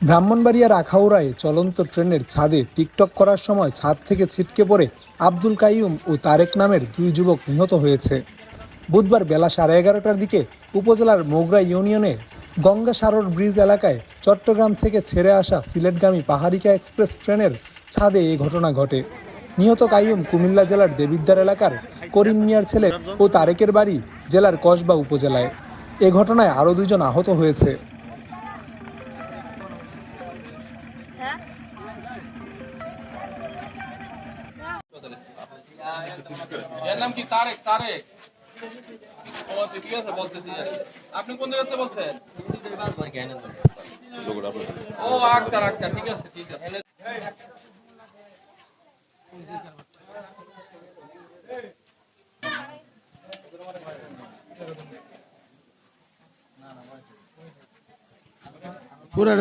ব্রাহ্মণবাড়িয়ার আখাউড়ায় চলন্ত ট্রেনের ছাদে টিকটক করার সময় ছাদ থেকে ছিটকে পড়ে আব্দুল কাইয়ুম ও তারেক নামের দুই যুবক নিহত হয়েছে। বুধবার বেলা 11:30টার দিকে উপজেলার মোগরা ইউনিয়নের গঙ্গাসাগর ব্রিজ এলাকায় চট্টগ্রাম থেকে ছেড়ে আসা সিলেটগামী পাহাড়িকা এক্সপ্রেস ট্রেনের ছাদে এই ঘটনা ঘটে। নিহত কাইয়ুম কুমিল্লা জেলার দেবিদ্বার এলাকার করিম মিয়ার ছেলে ও তারেকের বাড়ি জেলার কসবা উপজেলায়। এ ঘটনায় আরও দুজন আহত হয়েছে। এর নাম কি? তারেক। তারেক, ও আচ্ছা, ঠিক আছে, বলতেছি। আপনি কোন জায়গাতে বলছেন? ও আক্তার, আক্তার, ঠিক আছে, ঠিক আছে। পুরা